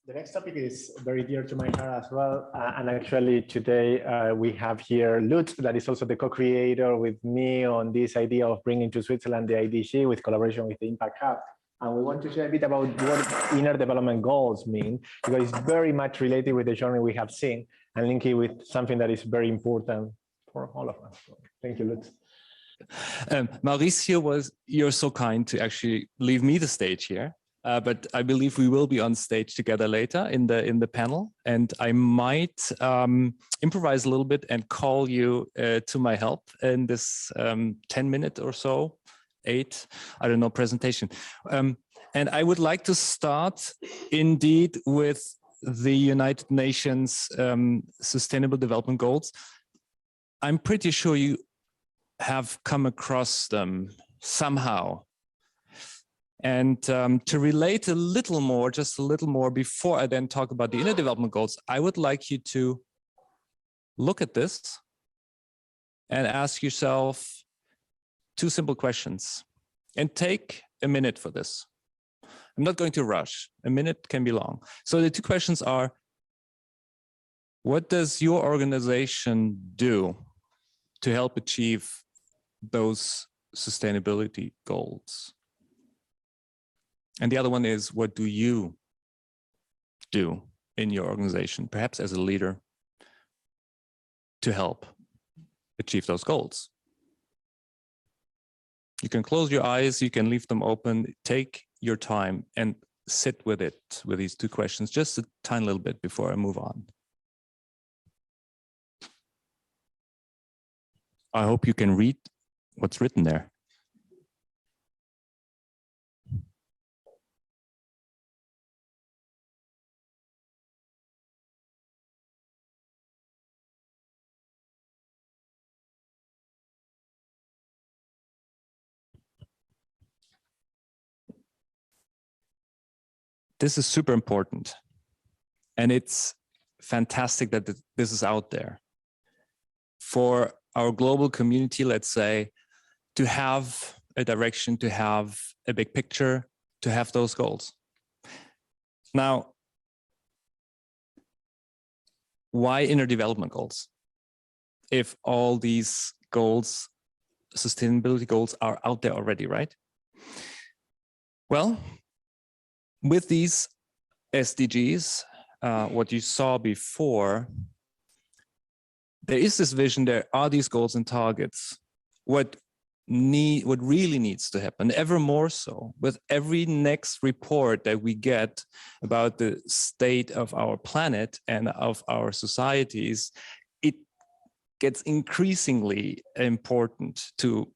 The next topic is very dear to my heart as well. And actually today we have here LUTZ, that is also the co-creator with me on this idea of bringing to Switzerland the IDG with collaboration with the Impact Hub. And we want to share a bit about what inner development goals mean, because it's very much related with the journey we have seen and link it with something that is very important for all of us. So, thank you, LUTZ. Mauricio, you're so kind to actually leave me the stage here. But I believe we will be on stage together later in the panel, and I might improvise a little bit and call you to my help in this 10-minute or so, 8, I don't know, presentation. And I would like to start indeed with the United Nations Sustainable Development Goals. I'm pretty sure you have come across them somehow. And to relate a little more, just a little more, before I then talk about the inner development goals, I would like you to look at this and ask yourself 2 simple questions and take a minute for this. I'm not going to rush. A minute can be long. So the 2 questions are, what does your organization do to help achieve those sustainability goals? And the other one is, what do you do in your organization, perhaps as a leader, to help achieve those goals? You can close your eyes, you can leave them open, take your time and sit with it, with these 2 questions, just a tiny little bit before I move on. I hope you can read what's written there. This is super important, and it's fantastic that this is out there for our global community, let's say, to have a direction, to have a big picture, to have those goals. Now, why inner development goals? If all these goals, sustainability goals, are out there already, right? Well, with these SDGs, what you saw before, there is this vision, there are these goals and targets. What really needs to happen, ever more so, with every next report that we get about the state of our planet and of our societies, it gets increasingly important to,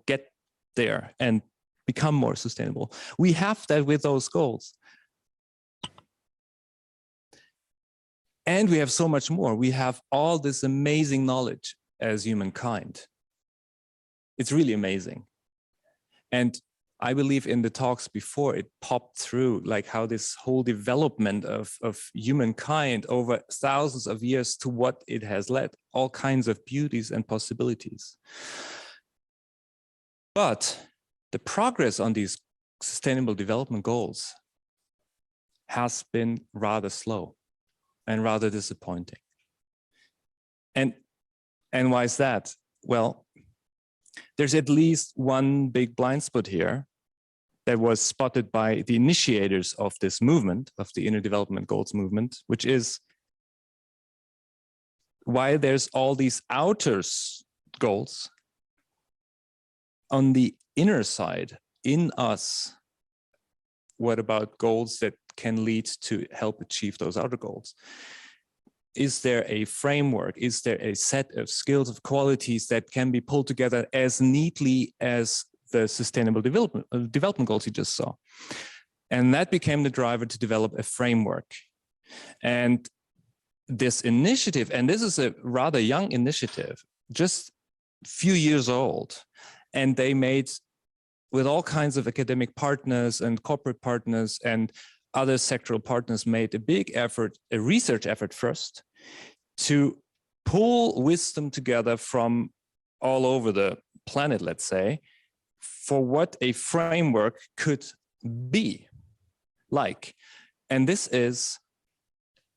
get there and become more sustainable. We have that with those goals. And we have so much more. We have all this amazing knowledge as humankind. It's really amazing. And I believe in the talks before, it popped through, like how this whole development of humankind over thousands of years to what it has led, all kinds of beauties and possibilities. But the progress on these sustainable development goals has been rather slow and rather disappointing. And why is that? Well, there's at least one big blind spot here that was spotted by the initiators of this movement, of the inner development goals movement, which is why there's all these outer goals on the inner side, in us. What about goals that can lead to help achieve those outer goals? Is there a framework? Is there a set of skills, of qualities that can be pulled together as neatly as the sustainable development goals you just saw? And that became the driver to develop a framework. And this initiative, and this is a rather young initiative, just a few years old, and they made, with all kinds of academic partners and corporate partners and other sectoral partners, made a big effort, a research effort first, to pull wisdom together from all over the planet, let's say, for what a framework could be like. And this is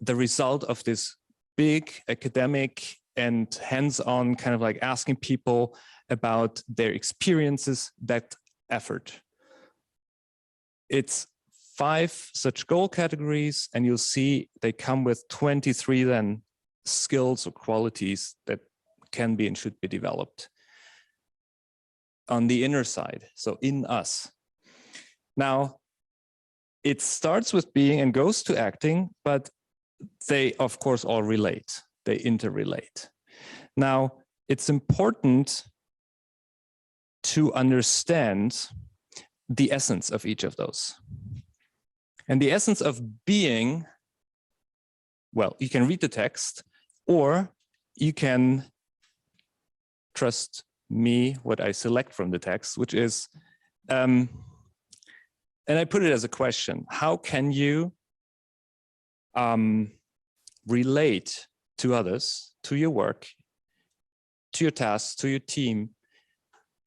the result of this big academic and hands-on kind of like asking people about their experiences, that effort. It's 5 such goal categories, and you'll see they come with 23 then skills or qualities that can be and should be developed on the inner side, so in us. Now, it starts with being and goes to acting, but they, of course, all relate. They interrelate. Now, it's important to understand the essence of each of those. And the essence of being, well, you can read the text, or you can trust me, what I select from the text, which is, and I put it as a question: how can you relate to others, to your work, to your tasks, to your team,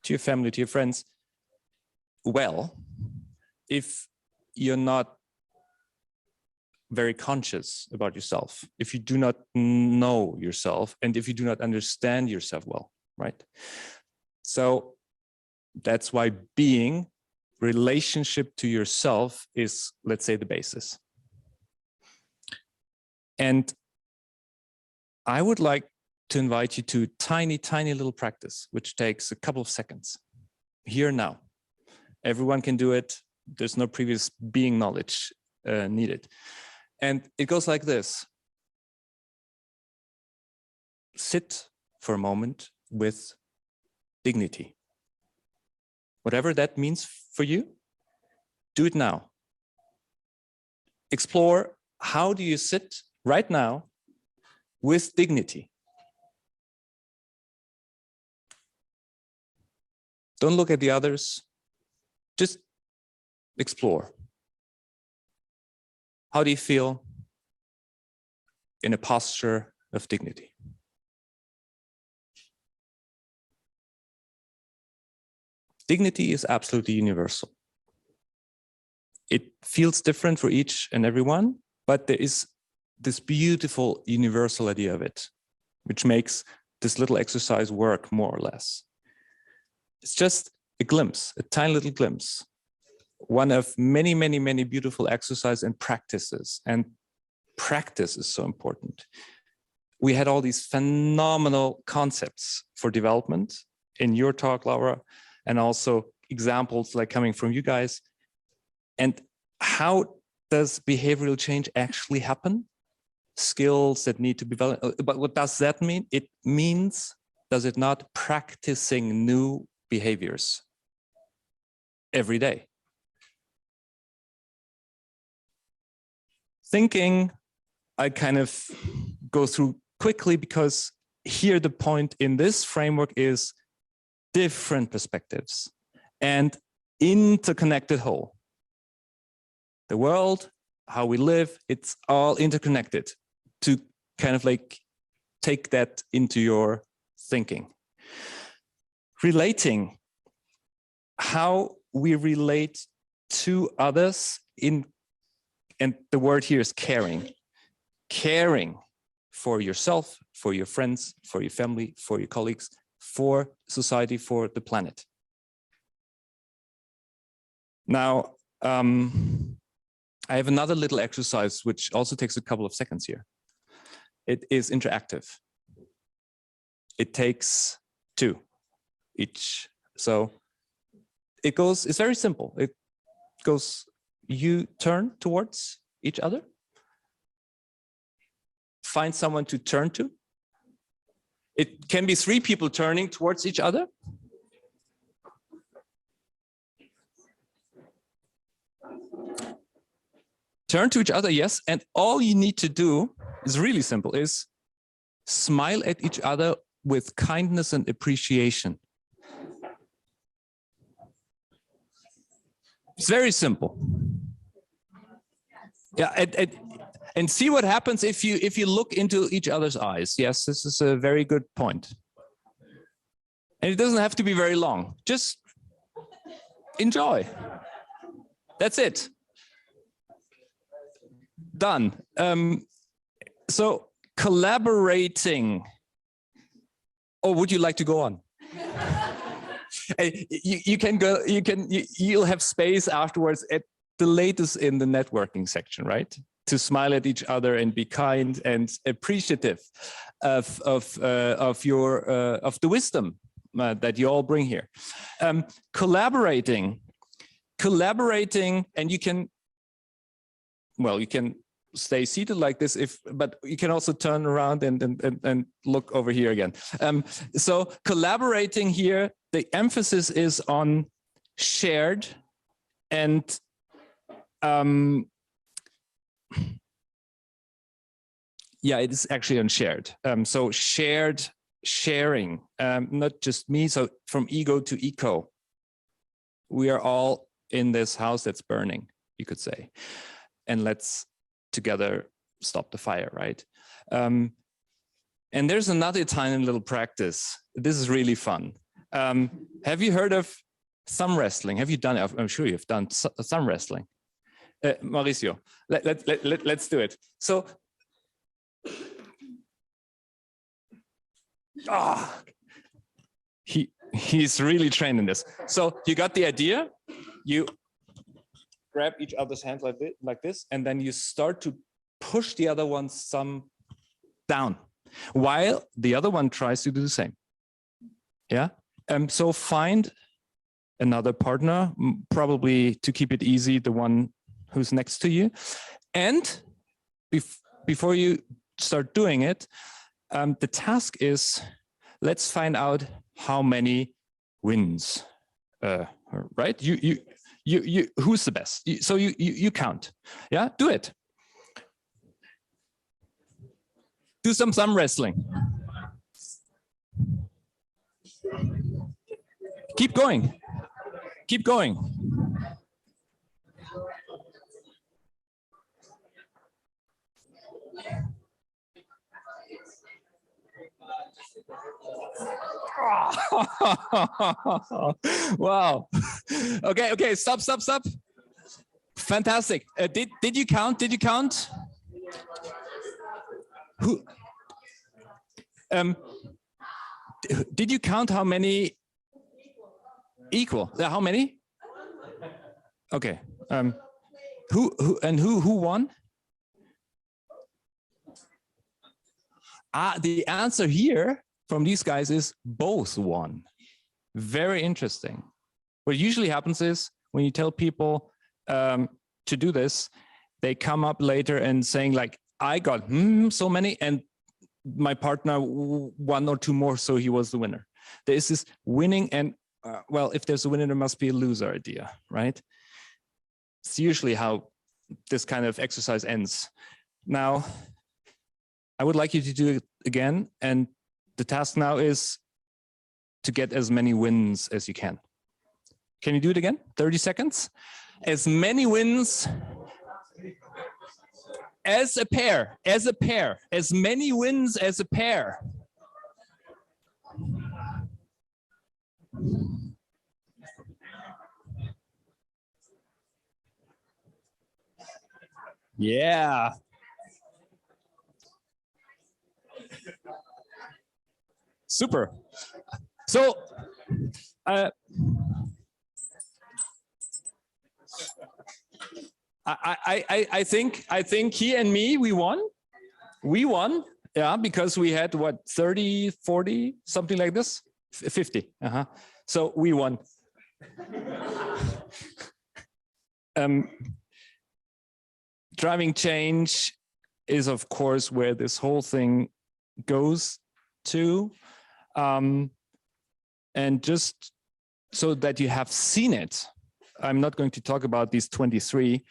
to your family, to your friends, well, if you're not very conscious about yourself, if you do not know yourself, and if you do not understand yourself well, right? So that's why being, relationship to yourself is, let's say, the basis. And I would like to invite you to a tiny, tiny little practice, which takes a couple of seconds. Here now. Everyone can do it. There's no previous being knowledge needed. And it goes like this. Sit for a moment with dignity. Whatever that means for you, do it now. Explore, how do you sit right now with dignity? Don't look at the others. Just explore. How do you feel in a posture of dignity? Dignity is absolutely universal. It feels different for each and everyone, but there is this beautiful universal idea of it, which makes this little exercise work more or less. It's just a glimpse, a tiny little glimpse, one of many, many, many beautiful exercises and practices. And practice is so important. We had all these phenomenal concepts for development in your talk, Laura, and also examples like coming from you guys. And how does behavioral change actually happen? Skills that need to be developed. But what does that mean? It means, does it not, practicing new behaviors every day? Thinking, I kind of go through quickly, because here the point in this framework is different perspectives and interconnected whole. The world, how we live, it's all interconnected. To kind of like take that into your thinking. Relating, how we relate to others in, and the word here is caring. Caring for yourself, for your friends, for your family, for your colleagues, for society, for the planet. Now, I have another little exercise which also takes a couple of seconds here. It is interactive. It takes 2 each. So it goes, it's very simple. It goes, you turn towards each other. Find someone to turn to. It can be 3 people turning towards each other. Turn to each other, yes. And all you need to do is really simple, is smile at each other with kindness and appreciation. It's very simple. Yeah, and see what happens if you look into each other's eyes. Yes, this is a very good point. And it doesn't have to be very long. Just enjoy. That's it. Done. So collaborating. Or would you like to go on? You can go. You'll have space afterwards at the latest in the networking section, right? To smile at each other and be kind and appreciative of the wisdom that you all bring here. Collaborating, and you can stay seated like this, but you can also turn around and look over here again. So collaborating here, the emphasis is on shared and yeah, it is actually on shared. So sharing, not just me. So from ego to eco, we are all in this house that's burning, you could say, and let's together stop the fire, right? And there's another tiny little practice. This is really fun. Have you heard of thumb wrestling? Have you done it? I'm sure you've done thumb wrestling. Mauricio, let's do it. So, he's really trained in this. So you got the idea. You grab each other's hands like this, and then you start to push the other one's thumb down, while the other one tries to do the same. Yeah. So find another partner, probably to keep it easy, the one who's next to you, and before you start doing it, the task is, let's find out how many wins. Right? You who's the best? So you count. Yeah, do it. Do some thumb wrestling. Keep going. Keep going. Wow. Okay, stop. Fantastic. Did you count? Did you count? Who? Did you count how many? Equal. How many? Okay. Who won? The answer here from these guys is both won. Very interesting. What usually happens is when you tell people to do this, they come up later and saying like, I got so many and my partner one or two more, so he was the winner. There is this winning and well, if there's a winner, there must be a loser idea, right? It's usually how this kind of exercise ends. Now, I would like you to do it again, and the task now is to get as many wins as you can. Can you do it again? 30 seconds. As many wins as a pair, as many wins as a pair. Yeah. Super. So, I think he and me, we won. We won, yeah, because we had what, 30, 40, something like this, 50. So we won. Driving change is, of course, where this whole thing goes to. And just so that you have seen it, I'm not going to talk about these 23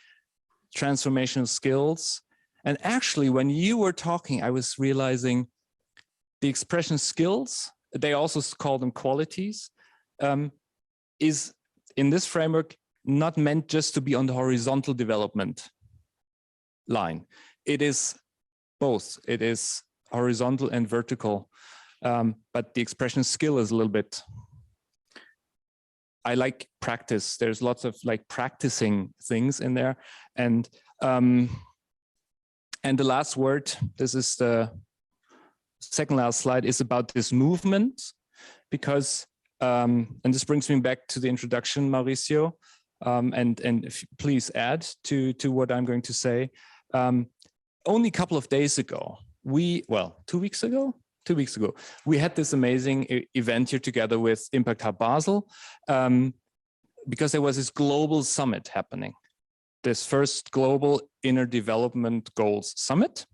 transformational skills. And actually, when you were talking, I was realizing the expression skills, they also call them qualities, is in this framework not meant just to be on the horizontal development line. It is both. It is horizontal and vertical. But the expression skill is a little bit, I like practice. There's lots of like practicing things in there. And And the last word, this is the second last slide, is about this movement, because, and this brings me back to the introduction, Mauricio, and please add to what I'm going to say. Only a couple of days ago, 2 weeks ago, we had this amazing event here together with Impact Hub Basel, because there was this global summit happening, this first global inner development goals summit,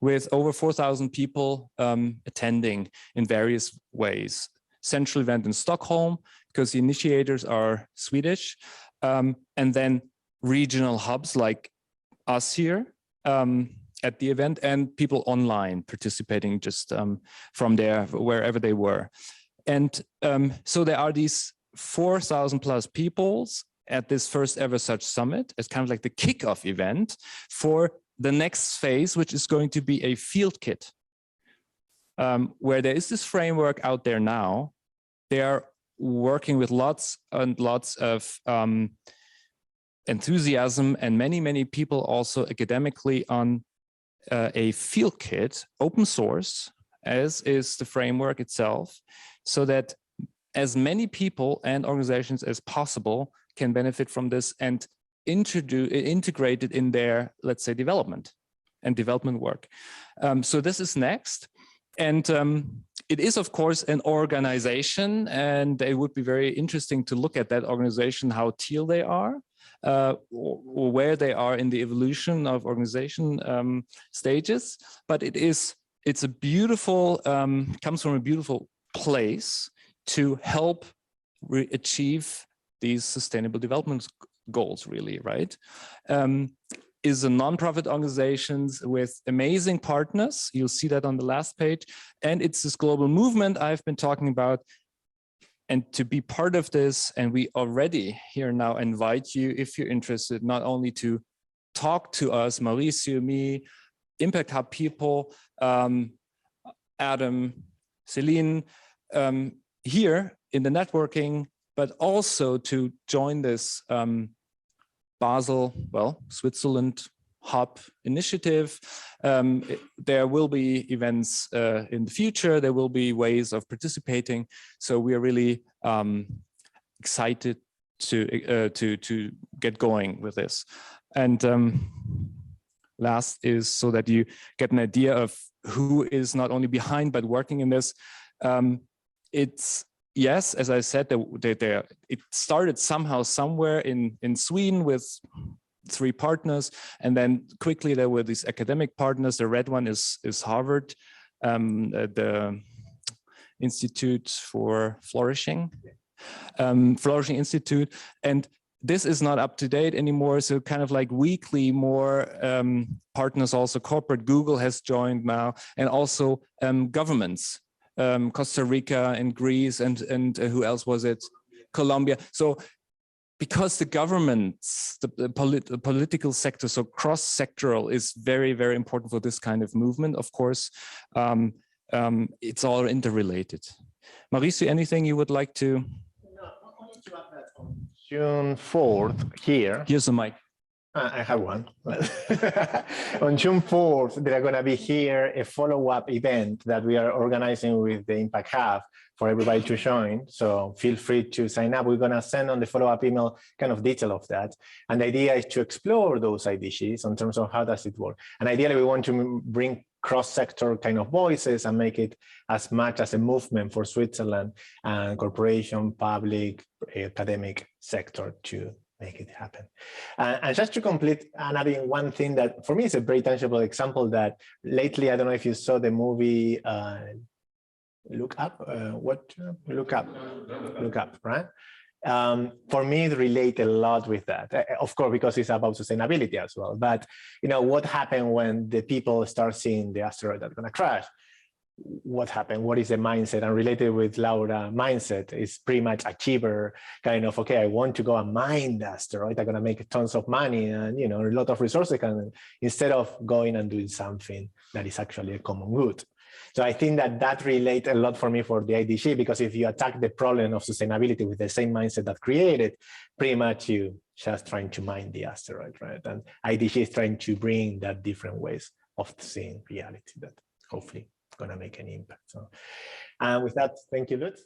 with over 4,000 people attending in various ways. Central event in Stockholm, because the initiators are Swedish, and then regional hubs like us here at the event, and people online participating just from there, wherever they were. And so there are these 4,000 plus people at this first ever such summit. It's kind of like the kickoff event for the next phase, which is going to be a field kit, where there is this framework out there now. They are working with lots and lots of enthusiasm and many people also academically on a field kit, open source, as is the framework itself, so that as many people and organizations as possible can benefit from this and integrate it in their, let's say, development work. So this is next. And it is, of course, an organization, and it would be very interesting to look at that organization, how teal they are, or where they are in the evolution of organization stages. But it's a beautiful, comes from a beautiful place to help achieve these sustainable development goals, really, right? Is a nonprofit organizations with amazing partners. You'll see that on the last page. And it's this global movement I've been talking about. And to be part of this, and we already here now invite you, if you're interested, not only to talk to us, Mauricio, me, Impact Hub people, Adam, Celine, here in the networking, but also to join this Basel, Switzerland Hub initiative. There will be events in the future. There will be ways of participating. So we are really excited to get going with this. And last is so that you get an idea of who is not only behind but working in this. It's yes, as I said, it started somehow somewhere in Sweden with 3 partners, and then quickly there were these academic partners. The red one is Harvard, the Institute for Flourishing, Flourishing Institute, and this is not up to date anymore. So kind of like weekly, more partners, also corporate. Google has joined now, and also governments. Costa Rica and Greece and who else was it? Colombia. So because the governments, the political sector, so cross-sectoral is very, very important for this kind of movement. Of course, it's all interrelated. Mauricio, anything you would like to? No, only to add that on June 4th here. Here's the mic. I have one. On June 4th, there are going to be here a follow-up event that we are organizing with the Impact Hub for everybody to join. So feel free to sign up. We're going to send on the follow-up email kind of detail of that. And the idea is to explore those IDGs in terms of how does it work. And ideally, we want to bring cross-sector kind of voices and make it as much as a movement for Switzerland and corporation, public, academic sector to make it happen. And just to complete, and adding one thing that for me is a very tangible example that lately, I don't know if you saw the movie Look Up, Look Up, right? For me, it relates a lot with that, of course, because it's about sustainability as well. But you know, what happened when the people start seeing the asteroid that's going to crash? What happened? What is the mindset? And related with Laura, mindset is pretty much achiever kind of, okay, I want to go and mine the asteroid. I'm going to make tons of money and, you know, a lot of resources instead of going and doing something that is actually a common good. So I think that relates a lot for me for the IDG, because if you attack the problem of sustainability with the same mindset that created, pretty much you just trying to mine the asteroid, right? And IDG is trying to bring that different ways of seeing reality that hopefully gonna make an impact. So, and with that, thank you, Lutz.